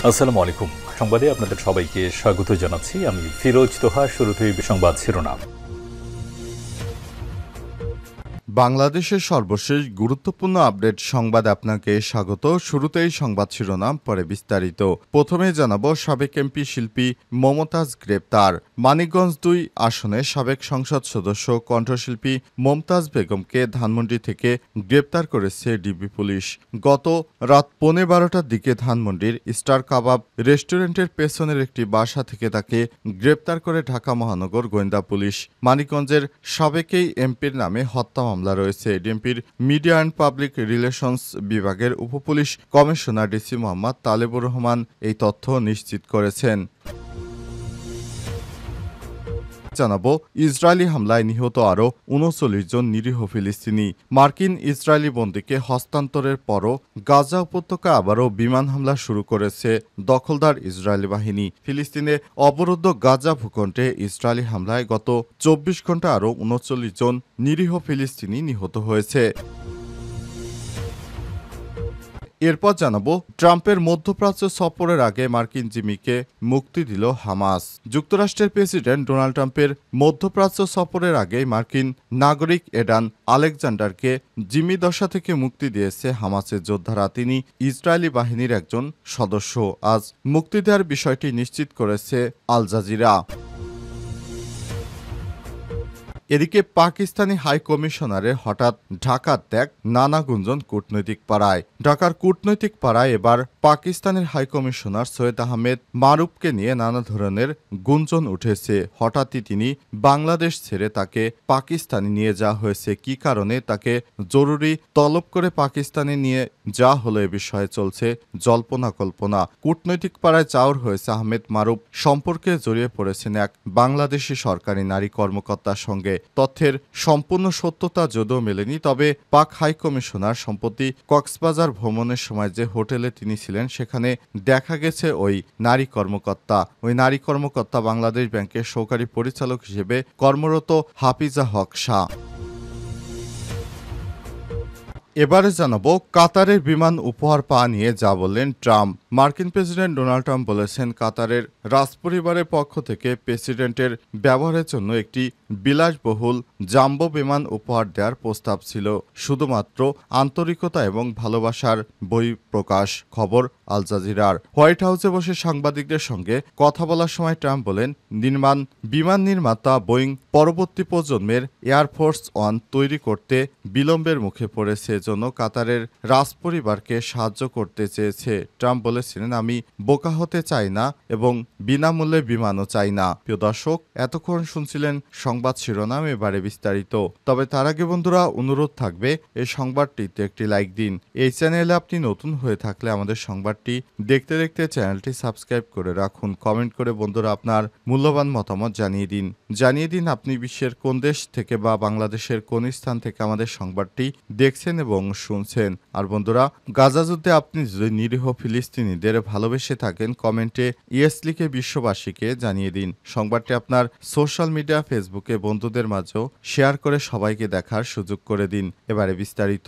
আসসালামু আলাইকুম। সংবাদে আপনাদের সবাইকে স্বাগত জানাচ্ছি। আমি ফিরোজ তোহা। শুরুতেই সংবাদ শিরোনাম। বাংলাদেশের সর্বশেষ গুরুত্বপূর্ণ আপডেট সংবাদ আপনাকে স্বাগত। শুরুতেই সংবাদ শিরোনাম, পরে বিস্তারিত। প্রথমে জানাবো সাবেক এমপি শিল্পী মমতাজ গ্রেপ্তার। মানিকগঞ্জ ২ আসনে সাবেক সংসদ সদস্য কণ্ঠশিল্পী মমতাজ বেগমকে ধানমন্ডি থেকে গ্রেপ্তার করেছে ডিবি পুলিশ। গত রাত ১৫:১২টার দিকে ধানমন্ডির স্টার কাবাব রেস্টুরেন্টের পেছনের একটি বাসা থেকে তাকে গ্রেপ্তার করে ঢাকা মহানগর গোয়েন্দা পুলিশ। মানিকগঞ্জের সাবেকেই এমপির নামে হত্যা মামলা রয়েছে। ডিএমপির মিডিয়া অ্যান্ড পাবলিক রিলেশনস বিভাগের উপপুলিশ কমিশনার ডিসি মোহাম্মদ তালেবুর রহমান এই তথ্য নিশ্চিত করেছেন। জানাবো ইসরায়েলি হামলায় নিহত আরও ৩৯ জন নিরীহ ফিলিস্তিনি। মার্কিন ইসরায়েলি বন্দীকে হস্তান্তরের পরও গাজা উপত্যকা আবারও বিমান হামলা শুরু করেছে দখলদার ইসরায়েলি বাহিনী। ফিলিস্তিনে অবরুদ্ধ গাজা ভূখণ্ডে ইসরায়েলি হামলায় গত ২৪ ঘন্টা আরও ৩৯ জন নিরীহ ফিলিস্তিনি নিহত হয়েছে। এরপর জানাবো ট্রাম্পের মধ্যপ্রাচ্য সফরের আগে মার্কিন জিম্মিকে মুক্তি দিল হামাস। যুক্তরাষ্ট্রের প্রেসিডেন্ট ডোনাল্ড ট্রাম্পের মধ্যপ্রাচ্য সফরের আগে মার্কিন নাগরিক এডান আলেকজান্ডারকে জিম্মি দশা থেকে মুক্তি দিয়েছে হামাসের যোদ্ধারা। তিনি ইসরায়েলি বাহিনীর একজন সদস্য। আজ মুক্তি দেওয়ার বিষয়টি নিশ্চিত করেছে আল জাজিরা। এদিকে পাকিস্তানি হাই কমিশনারের হঠাৎ ঢাকা ত্যাগ, নানা গুঞ্জন কূটনৈতিক পাড়ায়। ঢাকার কূটনৈতিক পাড়ায় এবার পাকিস্তানের হাই কমিশনার সৈয়দ আহমেদ মারুফকে নিয়ে নানা ধরনের গুঞ্জন উঠেছে। হঠাৎই তিনি বাংলাদেশ ছেড়ে তাকে পাকিস্তানে নিয়ে যাওয়া হয়েছে। কী কারণে তাকে জরুরি তলব করে পাকিস্তানে নিয়ে যাওয়া হলো এ বিষয়ে চলছে জল্পনা কল্পনা। কূটনৈতিক পাড়ায় চাউর হয়েছে আহমেদ মারুফ সম্পর্কে জড়িয়ে পড়েছেন এক বাংলাদেশি সরকারি নারী কর্মকর্তার সঙ্গে। তথ্যের সম্পূর্ণ সত্যতা যদিও মেলেনি, তবে পাক হাই কমিশনার সম্প্রতি কক্সবাজার ভ্রমণের সময় যে হোটেলে তিনি ছিলেন সেখানে দেখা গেছে ওই নারী কর্মকর্তা বাংলাদেশ ব্যাংকের সহকারী পরিচালক হিসেবে কর্মরত হাফিজা হক শাহ। এবারে জানাবো কাতারের বিমান উপহার পাওয়া নিয়ে যা বললেন ট্রাম্প। মার্কিন প্রেসিডেন্ট ডোনাল্ড ট্রাম্প বলেছেন, কাতারের রাজপরিবারের পক্ষ থেকে প্রেসিডেন্টের ব্যবহারের জন্য একটি বিলাসবহুল জাম্বো বিমান উপহার দেওয়ার প্রস্তাব ছিল শুধুমাত্র আন্তরিকতা এবং ভালোবাসার বহিঃপ্রকাশ। খবর আল জাজিরার। হোয়াইট হাউসে বসে সাংবাদিকদের সঙ্গে কথা বলার সময় ট্রাম্প বলেন, বিমান নির্মাতা বোয়িং পরবর্তী প্রজন্মের এয়ারফোর্স ওয়ান তৈরি করতে বিলম্বের মুখে পড়েছে, জন্য কাতারের রাজপরিবারকে সাহায্য করতে চেয়েছে। ট্রাম্প বলেছিলেন, আমি বোকা হতে চাই না এবং বিনামূল্যে বিমানও চাই না। প্রিয় দর্শক, এতক্ষণ শুনছিলেন সংবাদ শিরোনাম, এবারে বিস্তারিত। তবে তার আগে বন্ধুরা অনুরোধ থাকবে এই সংবাদটিতে একটি লাইক দিন। এই চ্যানেলে আপনি নতুন হয়ে থাকলে আমাদের সংবাদটি দেখতে দেখতে চ্যানেলটি সাবস্ক্রাইব করে রাখুন। কমেন্ট করে বন্ধুরা আপনার মূল্যবান মতামত জানিয়ে দিন আপনি বিশ্বের কোন দেশ থেকে বা বাংলাদেশের কোন স্থান থেকে আমাদের সংবাদটি দেখছেন এবং শুনছেন। আর বন্ধুরা, গাজা যুদ্ধে আপনি যদি নিরীহ ফিলিস্তিনিদের ভালোবেসে থাকেন, কমেন্টে ইয়েস লিখে বিশ্ববাসীকে জানিয়ে দিন। সংবাদটি আপনার সোশ্যাল মিডিয়া ফেসবুকে বন্ধুদের মাঝেও শেয়ার করে সবাইকে দেখার সুযোগ করে দিন। এবারে বিস্তারিত।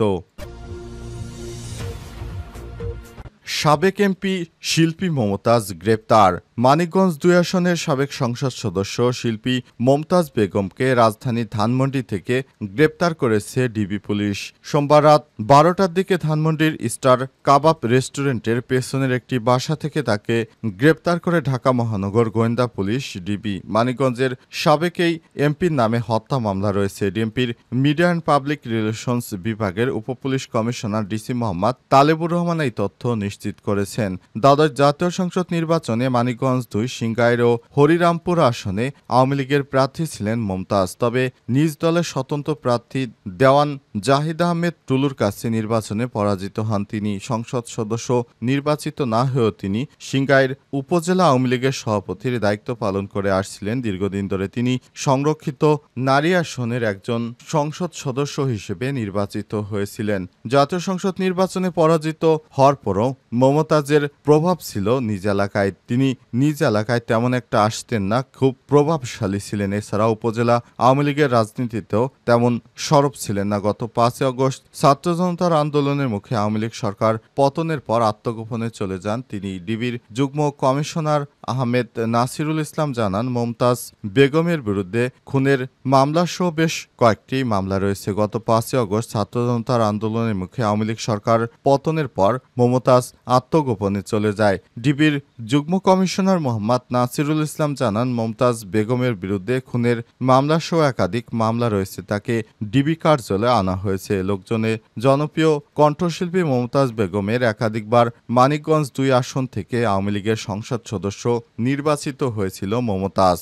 সাবেক এমপি শিল্পী মমতাজ গ্রেপ্তার। মানিকগঞ্জ ২ আসনের সাবেক সংসদ সদস্য শিল্পী মমতাজ বেগমকে রাজধানী ধানমন্ডি থেকে গ্রেপ্তার করেছে ডিবি পুলিশ। সোমবার রাত ১২টার দিকে ধানমন্ডির স্টার কাবাব রেস্টুরেন্টের পেছনের একটি বাসা থেকে তাকে গ্রেপ্তার করে ঢাকা মহানগর গোয়েন্দা পুলিশ ডিবি। মানিকগঞ্জের সাবেকেই এমপির নামে হত্যা মামলা রয়েছে। ডিএমপির মিডিয়া অ্যান্ড পাবলিক রিলেশনস বিভাগের উপপুলিশ কমিশনার ডিসি মোহাম্মদ তালেবুর রহমান এই তথ্য নিশ্চিত করেছেন। দ্বাদশ জাতীয় সংসদ নির্বাচনে মানিকগঞ্জ ২, সিংগাইর ও হরিরামপুর আসনে আওয়ামী লীগের প্রার্থী ছিলেন মমতাজ। তবে নিজ দলের স্বতন্ত্র প্রার্থী দেওয়ান জাহিদ আহমেদ টুলুর কাছে নির্বাচনে পরাজিত হন তিনি। সংসদ সদস্য নির্বাচিত না হয়েও তিনি সিংগাইর উপজেলা আওয়ামী লীগের সভাপতির দায়িত্ব পালন করে আসছিলেন দীর্ঘদিন ধরে। তিনি সংরক্ষিত নারী আসনের একজন সংসদ সদস্য হিসেবে নির্বাচিত হয়েছিলেন। জাতীয় সংসদ নির্বাচনে পরাজিত হওয়ার পরও মমতাজের প্রভাব ছিল নিজ এলাকায়। তিনি নিজ এলাকায় তেমন একটা আসতেন না, খুব প্রভাবশালী ছিলেন। এছাড়া উপজেলা আওয়ামী লীগের রাজনীতিতেও তেমন সরব ছিলেন না। গত 5 আগস্ট ছাত্র জনতার আন্দোলনের মুখে আওয়ামী লীগ সরকার পতনের পর আত্মগোপনে চলে যান তিনি। ডিবির যুগ্ম কমিশনার আহমেদ নাসিরুল ইসলাম জানান, মমতাজ বেগমের বিরুদ্ধে খুনের মামলাসহ বেশ কয়েকটি মামলা রয়েছে। গত 5 আগস্ট ছাত্র জনতার আন্দোলনের মুখে আওয়ামী লীগ সরকার পতনের পর মমতাজ আত্মগোপনে চলে যায়। ডিবির যুগ্ম কমিশনার মোহাম্মদ নাসিরুল ইসলাম জানান, মমতাজ বেগমের বিরুদ্ধে খুনের মামলাসহ একাধিক মামলা রয়েছে। তাকে ডিবি কার্যালয়ে আনা হয়েছে। লোকজনের জনপ্রিয় কণ্ঠশিল্পী মমতাজ বেগমের একাধিকবার মানিকগঞ্জ 2 আসন থেকে আওয়ামী লীগের সংসদ সদস্য নির্বাচিত হয়েছিল মমতাজ।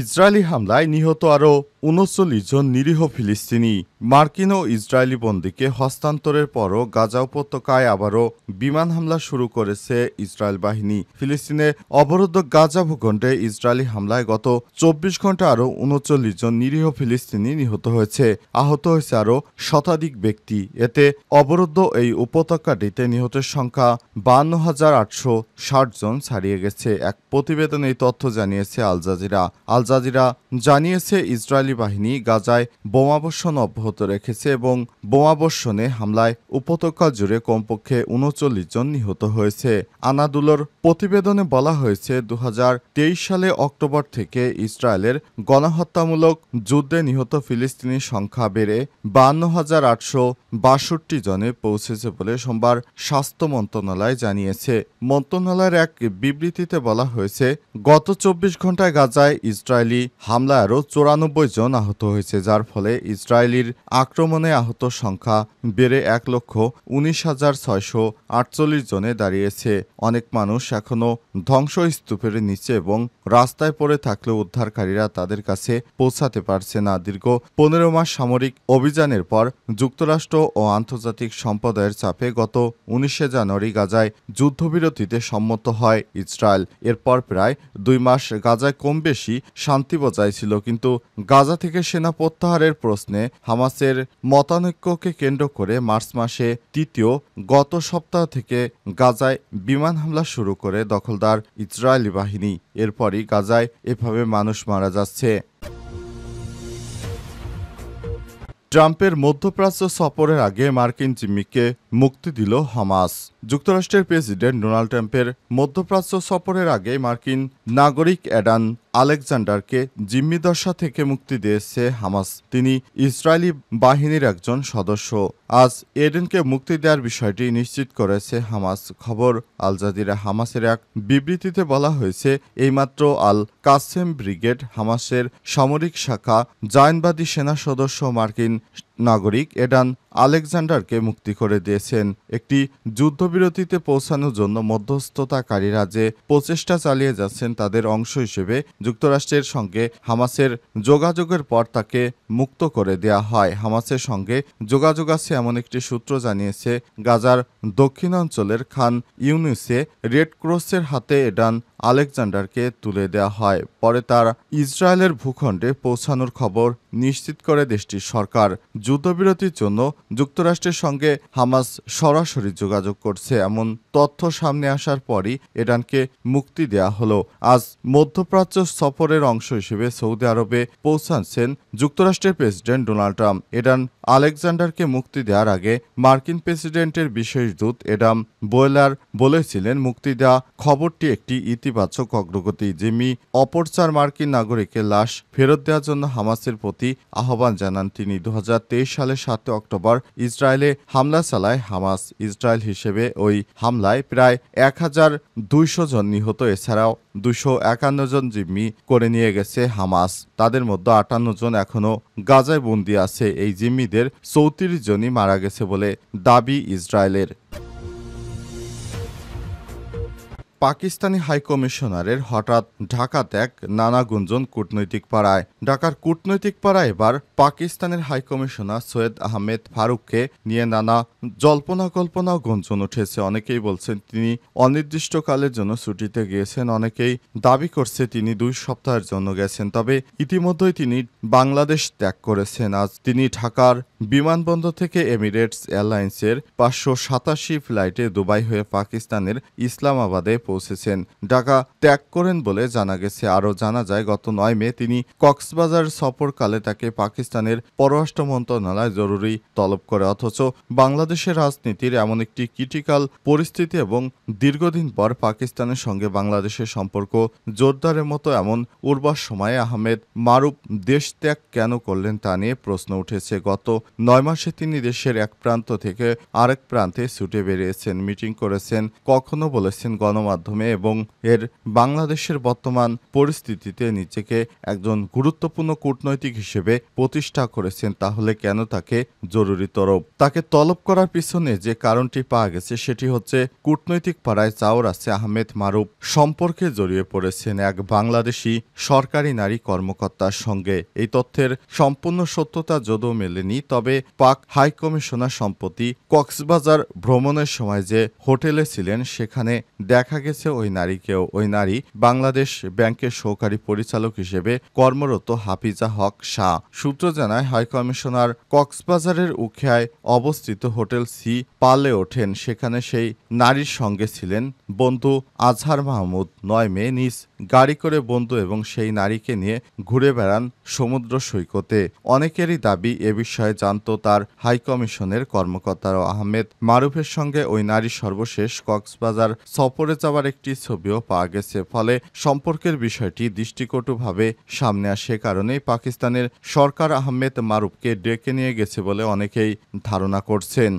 ইসরায়েলি হামলায় নিহত আরও ৩৯ জন নিরীহ ফিলিস্তিনি। মার্কিন ও ইসরায়েলি বন্দীকে হস্তান্তরের পরও গাজা উপত্যকায় আবারও বিমান হামলা শুরু করেছে ইসরায়েল বাহিনী। ফিলিস্তিনে অবরুদ্ধ গাজা ভূখণ্ডে ইসরায়েলি হামলায় গত 24 ঘন্টা আরও ৩৯ জন নিরীহ ফিলিস্তিনি নিহত হয়েছে। আহত হয়েছে আরও শতাধিক ব্যক্তি। এতে অবরুদ্ধ এই উপত্যকাটিতে নিহতের সংখ্যা ৫২,৮৬০ জন ছাড়িয়ে গেছে। এক প্রতিবেদনে এই তথ্য জানিয়েছে আল জাজিরা। আল জাজিরা জানিয়েছে, ইসরায়েলি বাহিনী গাজায় বোমাবর্ষণ অব্যাহত রেখেছে এবং বোমাবর্ষণে হামলায় উপত্যকা জুড়ে কমপক্ষে ৩৯ জন নিহত হয়েছে। আনাদুলোর প্রতিবেদনে বলা হয়েছে, ২০২৩ সালে অক্টোবর থেকে ইসরায়েলের গণহত্যামূলক যুদ্ধে নিহত ফিলিস্তিনি সংখ্যা বেড়ে ৫২,৮৬২ জনে পৌঁছেছে বলে সোমবার স্বাস্থ্য মন্ত্রণালয় জানিয়েছে। মন্ত্রণালয়ের এক বিবৃতিতে বলা হয়েছে, গত ২৪ ঘন্টায় গাজায় ইসরায়েলি হামলায় আরও ৯৪ জন আহত হয়েছে, যার ফলে ইসরায়েলির আক্রমণে আহত সংখ্যা বেড়ে ১,১৯,৬৪৮ জনে দাঁড়িয়েছে। অনেক মানুষ এখনও ধ্বংসস্তূপের নিচে এবং রাস্তায় পড়ে থাকলেও উদ্ধারকারীরা তাদের কাছে পৌঁছাতে পারছে না। দীর্ঘ ১৫ মাস সামরিক অভিযানের পর যুক্তরাষ্ট্র ও আন্তর্জাতিক সম্প্রদায়ের চাপে গত ১৯ জানুয়ারি গাজায় যুদ্ধবিরতিতে সম্মত হয় ইসরায়েল। এরপর প্রায় ২ মাস গাজায় কম বেশি শান্তি বজায় ছিল, কিন্তু গাজা থেকে সেনা প্রত্যাহারের প্রশ্নে হামাসের মতানৈক্যকে কেন্দ্র করে মার্চ মাসে তৃতীয় গত সপ্তাহ থেকে গাজায় বিমান হামলা শুরু করে দখলদার ইসরায়েলি বাহিনী। এরপরই গাজায় এভাবে মানুষ মারা যাচ্ছে। ট্রাম্পের মধ্যপ্রাচ্য সফরের আগে মার্কিন জিম্মিকে মুক্তি দিল হামাস। যুক্তরাষ্ট্রের প্রেসিডেন্ট ডোনাল্ড ট্রাম্পের মধ্যপ্রাচ্য সফরের আগে মার্কিন নাগরিক অ্যাডান আলেকজান্ডারকে জিম্মিদশা থেকে মুক্তি দিয়েছে হামাস। তিনি ইসরায়েলি বাহিনীর একজন সদস্য। আজ এডেনকে মুক্তি দেওয়ার বিষয়টি নিশ্চিত করেছে হামাস। খবর আল জাজিরা। হামাসের এক বিবৃতিতে বলা হয়েছে, এইমাত্র আল কাসেম ব্রিগেড হামাসের সামরিক শাখা জায়নবাদী সেনা সদস্য মার্কিন নাগরিক এডান আলেকজান্ডারকে মুক্তি করে দিয়েছেন। একটি যুদ্ধবিরতিতে পৌঁছানোর জন্য মধ্যস্থতাকারীরা যে প্রচেষ্টা চালিয়ে যাচ্ছেন তাদের অংশ হিসেবে যুক্তরাষ্ট্রের সঙ্গে হামাসের যোগাযোগের পর তাকে মুক্ত করে দেয়া হয়। হামাসের সঙ্গে যোগাযোগ আছে এমন একটি সূত্র জানিয়েছে, গাজার দক্ষিণাঞ্চলের খান ইউনিসে রেড ক্রসের হাতে এডান আলেকজান্ডারকে তুলে দেওয়া হয়। পরে তার ইসরায়েলের ভূখণ্ডে পৌঁছানোর খবর নিশ্চিত করে দেশটির সরকার। যুদ্ধবিরতির জন্য যুক্তরাষ্ট্রের সঙ্গে হামাস সরাসরি যোগাযোগ করছে এমন তথ্য সামনে আসার পরই এডানকে মুক্তি দেয়া হলো। আজ মধ্যপ্রাচ্য সফরের অংশ হিসেবে সৌদি আরবে পৌঁছাচ্ছেন যুক্তরাষ্ট্রের প্রেসিডেন্ট ডোনাল্ড ট্রাম্প। এডান আলেকজান্ডারকে মুক্তি দেওয়ার আগে মার্কিন প্রেসিডেন্টের বিশেষ দূত এডাম বোয়েলার বলেছিলেন, মুক্তি দেওয়া খবরটি একটি ইতিবাচক অগ্রগতি। জিম্মি অপর 4 মার্কিন নাগরিকের লাশ ফেরত দেওয়ার জন্য হামাসের প্রতি আহ্বান জানান তিনি। ২০২৩ সালের ৭ অক্টোবর ইসরায়েলে হামলা চালায় হামাস। ইসরায়েল হিসেবে ওই হামলায় প্রায় ১,২০০ জন নিহত। এছাড়াও ২৫১ জন জিম্মি করে নিয়ে গেছে হামাস। তাদের মধ্যে ৫৮ জন এখনও গাজায় বন্দী আছে। এই জিম্মিদের ৩৪ জনই মারা গেছে বলে দাবি ইসরায়েলের। পাকিস্তানি হাইকমিশনারের হঠাৎ ঢাকা ত্যাগ, নানা গুঞ্জন কূটনৈতিক পাড়ায়। ঢাকার কূটনৈতিক পাড়ায় এবার পাকিস্তানের হাইকমিশনার সৈয়দ আহমেদ ফারুককে নিয়ে নানা জল্পনা কল্পনা গুঞ্জন উঠেছে। অনেকেই বলছেন তিনি অনির্দিষ্টকালের জন্য ছুটিতে গিয়েছেন, অনেকেই দাবি করছে তিনি 2 সপ্তাহের জন্য গেছেন। তবে ইতিমধ্যেই তিনি বাংলাদেশ ত্যাগ করেছেন। আজ তিনি ঢাকার বিমানবন্দর থেকে এমিরেটস এয়ারলাইন্সের 587 ফ্লাইটে দুবাই হয়ে পাকিস্তানের ইসলামাবাদে পৌঁছেছেন। ঢাকা ত্যাগ করেন বলে জানা গেছে। আরও জানা যায়, গত 9 মে তিনি কক্সবাজার সফরকালে তাকে পাকিস্তানের পররাষ্ট্র মন্ত্রণালয় জরুরি তলব করে। অথচ বাংলাদেশের রাজনীতির এমন একটি ক্রিটিক্যাল পরিস্থিতি এবং দীর্ঘদিন পর পাকিস্তানের সঙ্গে বাংলাদেশের সম্পর্ক জোরদারের মতো এমন উর্বর সময়ে আহমেদ মারুফ দেশ ত্যাগ কেন করলেন তা নিয়ে প্রশ্ন উঠেছে। গত 9 মাসে তিনি দেশের এক প্রান্ত থেকে আরেক প্রান্তে ছুটে বেরিয়েছেন, মিটিং করেছেন, কখনো বলেছেন গণমাধ্যমে এবং বাংলাদেশের বর্তমান পরিস্থিতিতে নিজেকে একজন গুরুত্বপূর্ণ কূটনৈতিক হিসেবে প্রতিষ্ঠা করেছেন। তাহলে কেন তাকে জরুরি তলব? তাকে তলব করার পিছনে যে কারণটি পাওয়া গেছে সেটি হচ্ছে কূটনৈতিক পাড়ায় চাওর আছে আহমেদ মারুফ সম্পর্কে জড়িয়ে পড়েছেন এক বাংলাদেশি সরকারি নারী কর্মকর্তার সঙ্গে। এই তথ্যের সম্পূর্ণ সত্যতা যদিও মেলেনি, তবে পাক হাইকমিশনার সম্প্রতি কক্সবাজার ভ্রমণের সময় যে হোটেলে ছিলেন সেখানে দেখা গেছে ওই নারী বাংলাদেশ ব্যাংকের সহকারী পরিচালক হিসেবে কর্মরত হাফিজা হক শাহ। সূত্র জানায়, হাইকমিশনার কক্সবাজারের উখিয়ায় অবস্থিত হোটেল সি পালে ওঠেন। সেখানে সেই নারীর সঙ্গে ছিলেন বন্ধু আজহার মাহমুদ। 9 মে নিজ গাড়ি করে বন্ধু এবং সেই নারীকে নিয়ে ঘুরে বেড়ান সমুদ্র সৈকতে। অনেকেরই দাবি এ বিষয়ে জানত তার হাইকমিশনের কর্মকর্তারা। আহমেদ মারুফের সঙ্গে ওই নারী সর্বশেষ কক্সবাজার সফরে যাওয়ার একটি ছবিও পাওয়া গেছে। ফলে সম্পর্কের বিষয়টি দৃষ্টিকটুভাবে সামনে আসে। কারণেই পাকিস্তানের সরকার আহমেদ মারুফকে ডেকে নিয়ে গেছে বলে অনেকেই ধারণা করছেন।